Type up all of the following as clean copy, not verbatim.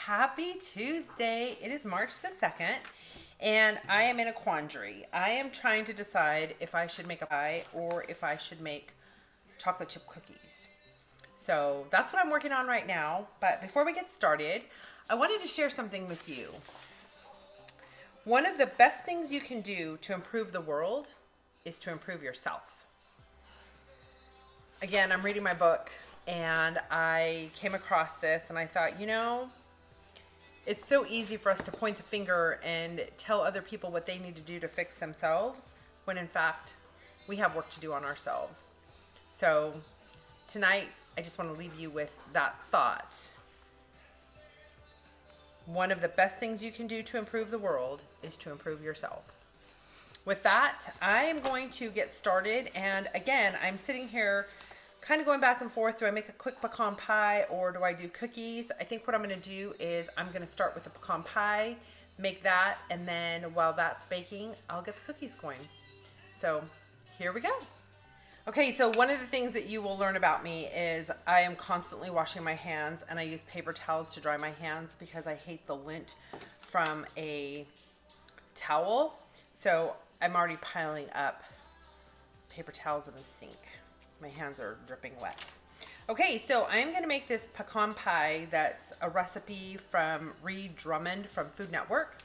Happy Tuesday. It is March the 2nd, and I am in a quandary. I am trying to decide if I should make a pie or if I should make chocolate chip cookies. So that's what I'm working on right now. But before we get started, I wanted to share something with you. One of the best things you can do to improve the world is to improve yourself. Again, I'm reading my book and I came across this and I thought, it's so easy for us to point the finger and tell other people what they need to do to fix themselves, when in fact, we have work to do on ourselves. So tonight, I just want to leave you with that thought. One of the best things you can do to improve the world is to improve yourself. With that, I am going to get started. And again, I'm sitting here kind of going back and forth. Do I make a quick pecan pie or do I do cookies? I think what I'm going to do is I'm going to start with the pecan pie, make that, and then while that's baking, I'll get the cookies going. So here we go. Okay, so one of the things that you will learn about me is I am constantly washing my hands, and I use paper towels to dry my hands because I hate the lint from a towel. So I'm already piling up paper towels in the sink. My hands are dripping wet. Okay, so I'm gonna make this pecan pie that's a recipe from Reed Drummond from Food Network.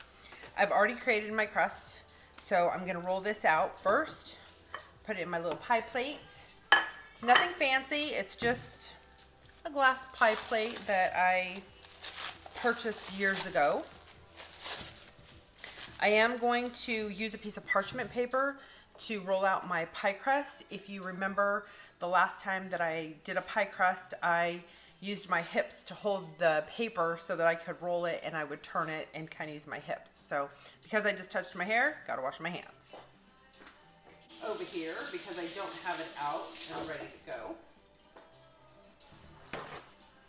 I've already created my crust, so I'm gonna roll this out first, put it in my little pie plate. Nothing fancy, it's just a glass pie plate that I purchased years ago. I am going to use a piece of parchment paper to roll out my pie crust. If you remember the last time that I did a pie crust, I used my hips to hold the paper so that I could roll it and I would turn it and kind of use my hips. So because I just touched my hair, gotta wash my hands. Over here, because I don't have it out and ready to go.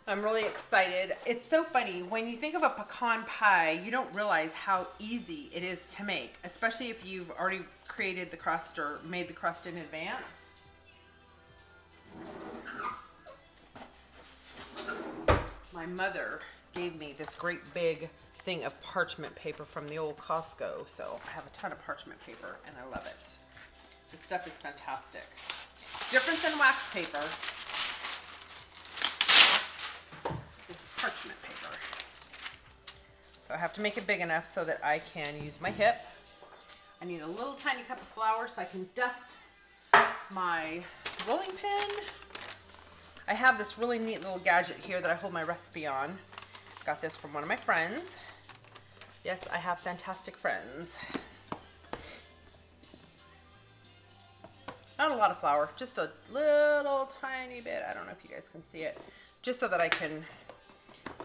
I'm really excited. It's so funny, when you think of a pecan pie, you don't realize how easy it is to make, especially if you've already created the crust or made the crust in advance. My mother gave me this great big thing of parchment paper from the old Costco, so I have a ton of parchment paper and I love it. This stuff is fantastic. Different than wax paper. This is parchment paper. So I have to make it big enough so that I can use my hip. I need a little tiny cup of flour so I can dust my rolling pin. I have this really neat little gadget here that I hold my recipe on. Got this from one of my friends. Yes, I have fantastic friends. Not a lot of flour, just a little tiny bit. I don't know if you guys can see it. Just so that I can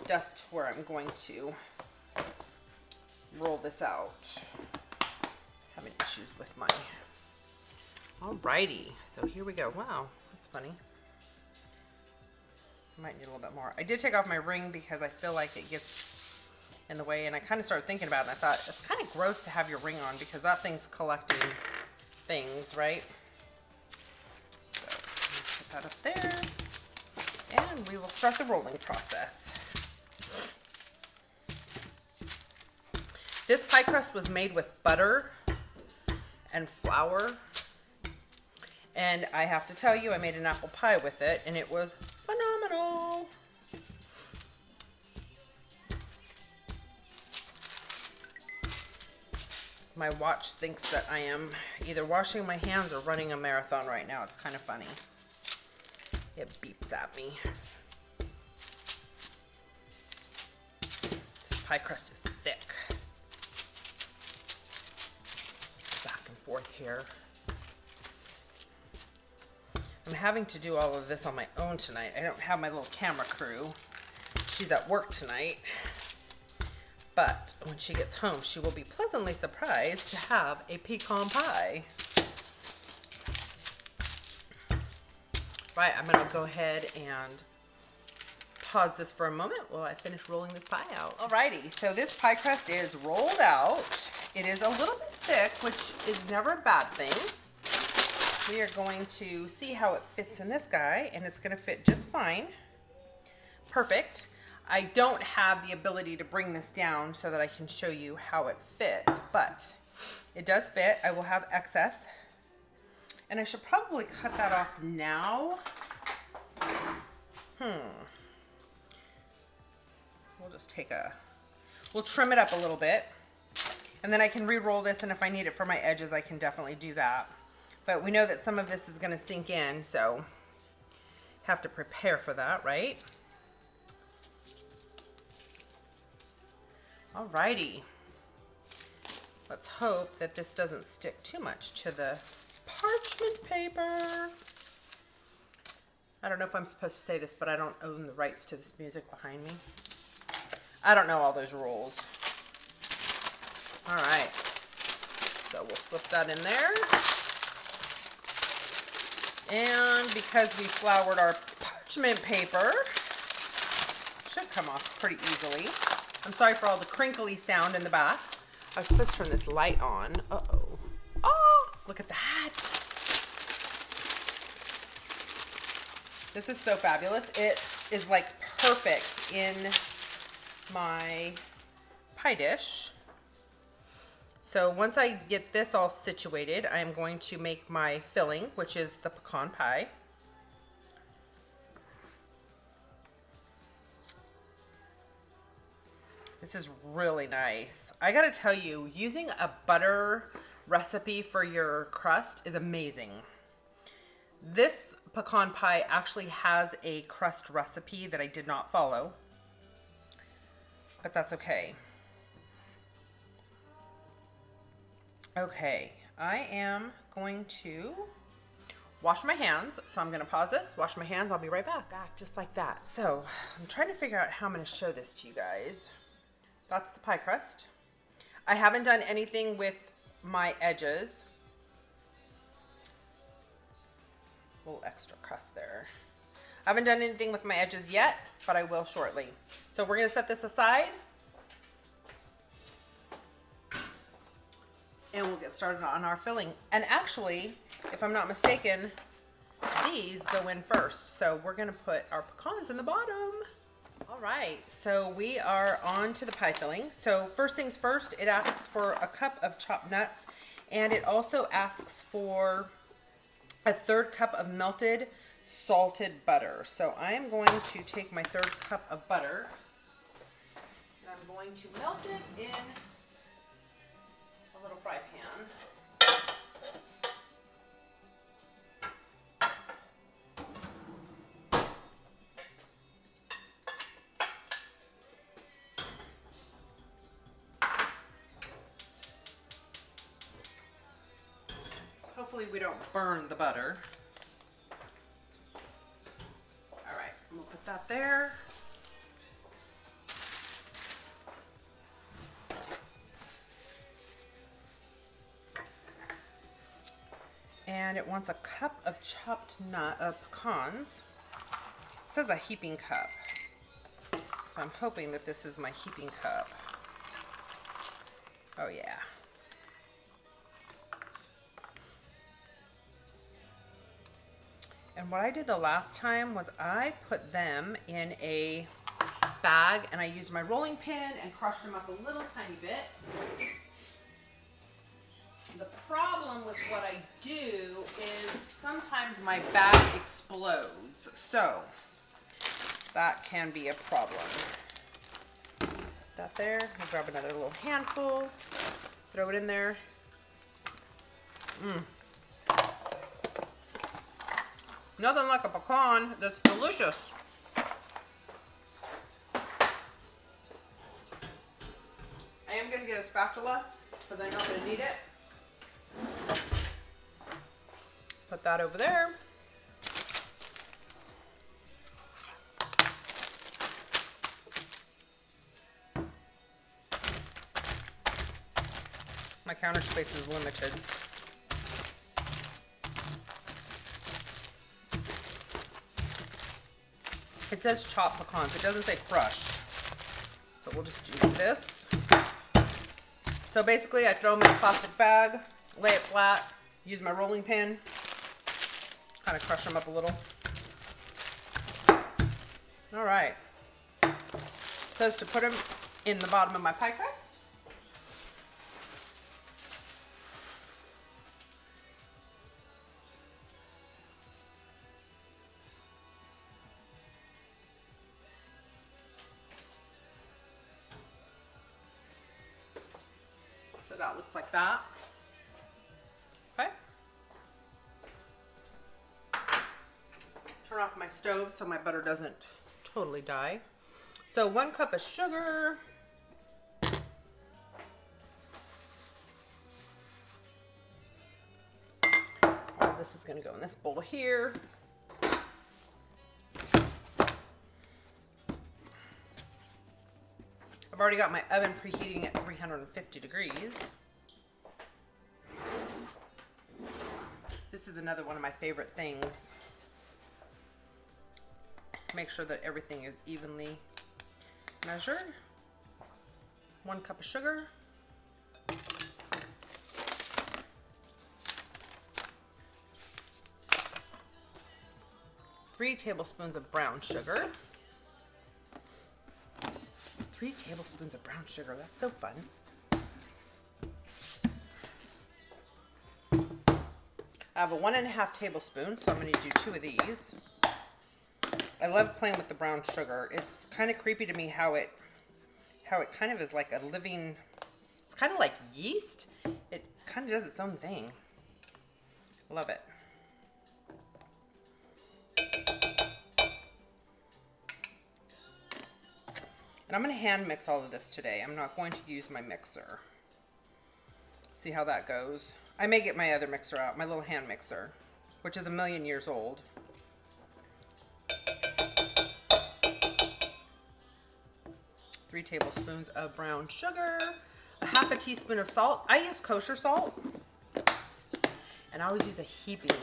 dust where I'm going to roll this out. Having issues with my... Alrighty, so here we go. Wow, that's funny. I might need a little bit more. I did take off my ring because I feel like it gets in the way, and I kind of started thinking about it, and I thought, it's kind of gross to have your ring on because that thing's collecting things, right? So, put that up there, and we will start the rolling process. This pie crust was made with butter and flour, and I have to tell you, I made an apple pie with it, and it was phenomenal. My watch thinks that I am either washing my hands or running a marathon right now. It's kind of funny. It beeps at me. This pie crust is thick. Back and forth here. I'm having to do all of this on my own tonight. I don't have my little camera crew. She's at work tonight. But when she gets home, she will be pleasantly surprised to have a pecan pie. Right, I'm gonna go ahead and pause this for a moment while I finish rolling this pie out. Alrighty, so this pie crust is rolled out. It is a little bit thick, which is never a bad thing. We are going to see how it fits in this guy, and it's going to fit just fine. Perfect. I don't have the ability to bring this down so that I can show you how it fits, but it does fit. I will have excess, and I should probably cut that off now. We'll trim it up a little bit, and then I can re-roll this, and if I need it for my edges, I can definitely do that. But we know that some of this is gonna sink in, so have to prepare for that, right? Alrighty. Let's hope that this doesn't stick too much to the parchment paper. I don't know if I'm supposed to say this, but I don't own the rights to this music behind me. I don't know all those rules. All right. So we'll flip that in there. And because we floured our parchment paper, should come off pretty easily. I'm sorry for all the crinkly sound in the back. I was supposed to turn this light on. Uh-oh. Oh, look at that. This is so fabulous. It is like perfect in my pie dish. So once I get this all situated, I am going to make my filling, which is the pecan pie. This is really nice. I gotta tell you, using a butter recipe for your crust is amazing. This pecan pie actually has a crust recipe that I did not follow, but that's okay. Okay, I am going to wash my hands. So I'm gonna pause this, wash my hands, I'll be right back, just like that. So I'm trying to figure out how I'm gonna show this to you guys. That's the pie crust. I haven't done anything with my edges. A little extra crust there. I haven't done anything with my edges yet, but I will shortly. So we're gonna set this aside, and we'll get started on our filling. And actually, if I'm not mistaken, these go in first. So we're gonna put our pecans in the bottom. All right, so we are on to the pie filling. So first things first, it asks for a cup of chopped nuts, and it also asks for a 1/3 cup of melted salted butter. So I am going to take my 1/3 cup of butter, and I'm going to melt it in a little fry pan. Hopefully we don't burn the butter. All right, we'll put that there. And it wants a cup of chopped pecans. It says a heaping cup. So I'm hoping that this is my heaping cup. Oh yeah. And what I did the last time was I put them in a bag, and I used my rolling pin and crushed them up a little tiny bit. The problem with what I do is sometimes my bag explodes, so that can be a problem. Put that there. I'll grab another little handful, throw it in there. Nothing like a pecan that's delicious. I am going to get a spatula because I know I'm going to need it. Put that over there. My counter space is limited. It says chopped pecans. It doesn't say crushed. So we'll just do this. So basically I throw them in a plastic bag, lay it flat, use my rolling pin, kind of crush them up a little. All right. says to put them in the bottom of my pie crust. So that looks like that. Okay. Turn off my stove so my butter doesn't totally die. So 1 cup of sugar. All this is going to go in this bowl here. I've already got my oven preheating at 350 degrees. This is another one of my favorite things. Make sure that everything is evenly measured. 1 cup of sugar. 3 tablespoons of brown sugar. 3 tablespoons of brown sugar, that's so fun. I have a 1.5 tablespoons, so I'm going to do 2 of these. I love playing with the brown sugar. It's kind of creepy to me how it kind of is like a living, it's kind of like yeast. It kind of does its own thing. Love it. And I'm going to hand mix all of this today. I'm not going to use my mixer. See how that goes. I may get my other mixer out, my little hand mixer, which is 1,000,000 years old. 3 tablespoons of brown sugar, 1/2 teaspoon of salt. I use kosher salt, and I always use a heaping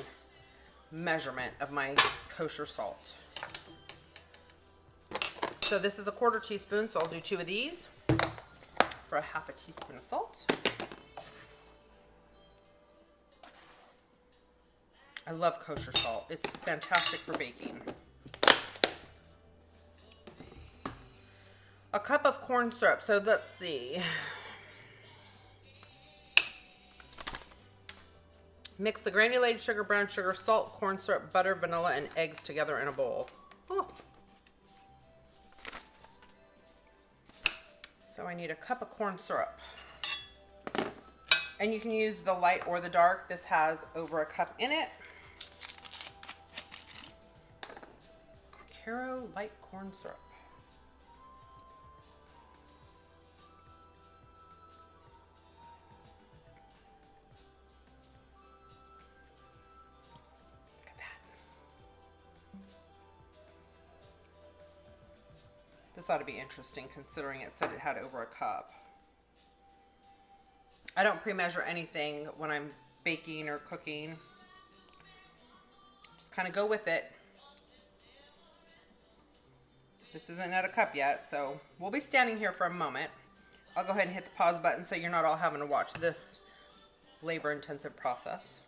measurement of my kosher salt. So this is a 1/4 teaspoon, so I'll do 2 of these for 1/2 teaspoon of salt. I love kosher salt. It's fantastic for baking. A cup of corn syrup. So let's see. Mix the granulated sugar, brown sugar, salt, corn syrup, butter, vanilla, and eggs together in a bowl. Ooh. So I need a cup of corn syrup. And you can use the light or the dark. This has over a cup in it. Caro light corn syrup. Look at that. This ought to be interesting considering it said it had over a cup. I don't pre-measure anything when I'm baking or cooking. Just kind of go with it. This isn't at a cup yet, so we'll be standing here for a moment. I'll go ahead and hit the pause button so you're not all having to watch this labor-intensive process.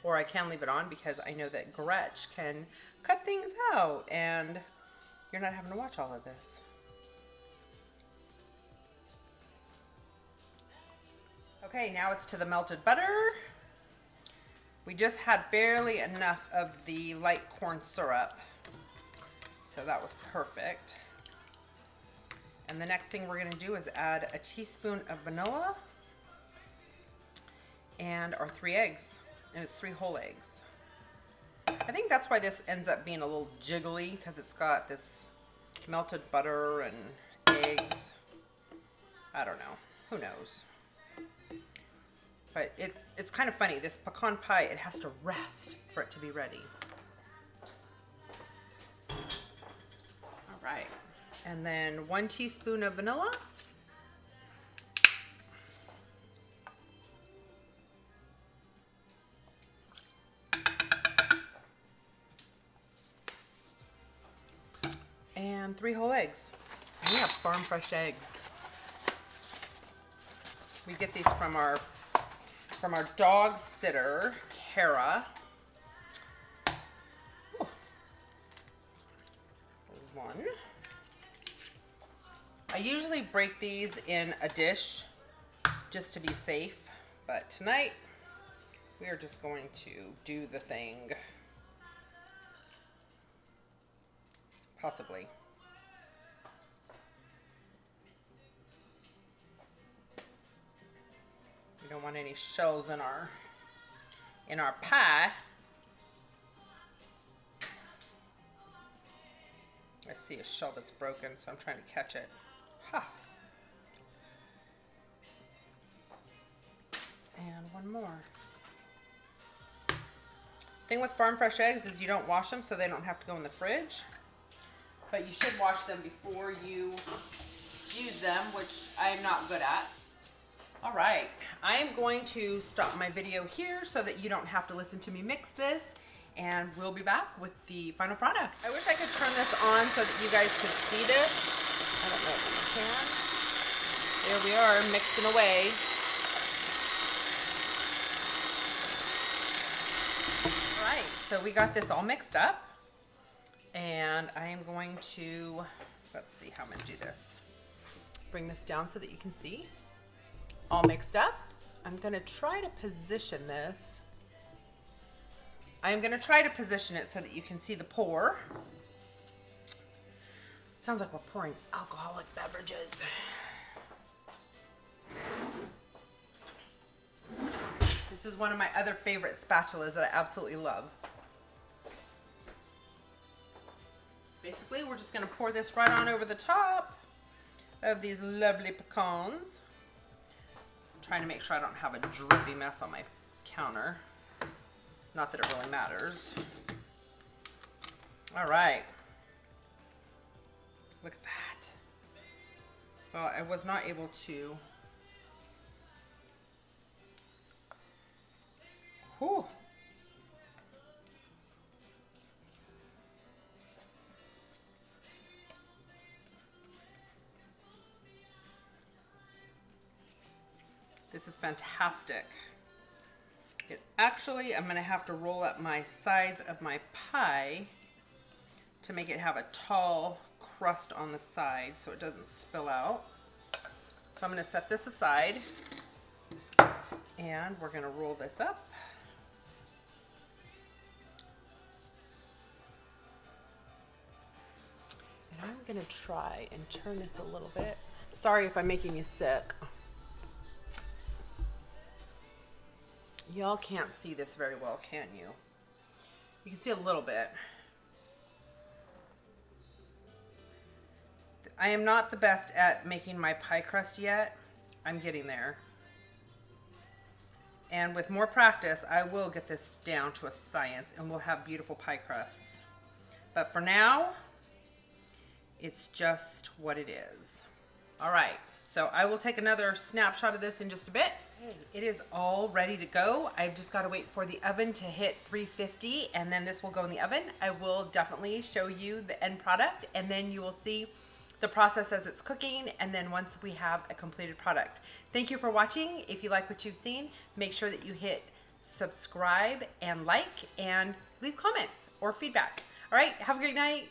Or I can leave it on because I know that Gretch can cut things out and you're not having to watch all of this. Okay, now it's to the melted butter. We just had barely enough of the light corn syrup. So that was perfect. And the next thing we're gonna do is add a teaspoon of vanilla and our 3 eggs. And it's 3 whole eggs. I think that's why this ends up being a little jiggly, because it's got this melted butter and eggs. I don't know, who knows? But it's kind of funny, this pecan pie, it has to rest for it to be ready. Right, and then 1 teaspoon of vanilla. And 3 whole eggs. We have farm fresh eggs. We get these from our dog sitter, Kara. Ooh. 1. I usually break these in a dish just to be safe, but tonight we are just going to do the thing. Possibly. We don't want any shells in our pie. I see a shell that's broken, so I'm trying to catch it. Ha! And one more. Thing with farm fresh eggs is you don't wash them so they don't have to go in the fridge. But you should wash them before you use them, which I am not good at. All right, I am going to stop my video here so that you don't have to listen to me mix this. And we'll be back with the final product. I wish I could turn this on so that you guys could see this. I don't know if I can. There we are, mixing away. All right, so we got this all mixed up. And I am going to, let's see how I'm gonna do this. Bring this down so that you can see. All mixed up. I'm gonna try to position this. I'm going to try to position it so that you can see the pour. Sounds like we're pouring alcoholic beverages. This is one of my other favorite spatulas that I absolutely love. Basically, we're just going to pour this right on over the top of these lovely pecans. I'm trying to make sure I don't have a drippy mess on my counter. Not that it really matters. All right. Look at that. Well, I was not able to. Whew. This is fantastic. Actually, I'm going to have to roll up my sides of my pie to make it have a tall crust on the side so it doesn't spill out. So I'm going to set this aside and we're going to roll this up. And I'm going to try and turn this a little bit. Sorry if I'm making you sick. Y'all can't see this very well, can you? You can see a little bit. I am not the best at making my pie crust yet. I'm getting there. And with more practice, I will get this down to a science and we'll have beautiful pie crusts. But for now, it's just what it is. All right, so I will take another snapshot of this in just a bit. It is all ready to go. I've just got to wait for the oven to hit 350 and then this will go in the oven. I will definitely show you the end product and then you will see the process as it's cooking and then once we have a completed product. Thank you for watching. If you like what you've seen, make sure that you hit subscribe and like and leave comments or feedback. All right, have a great night.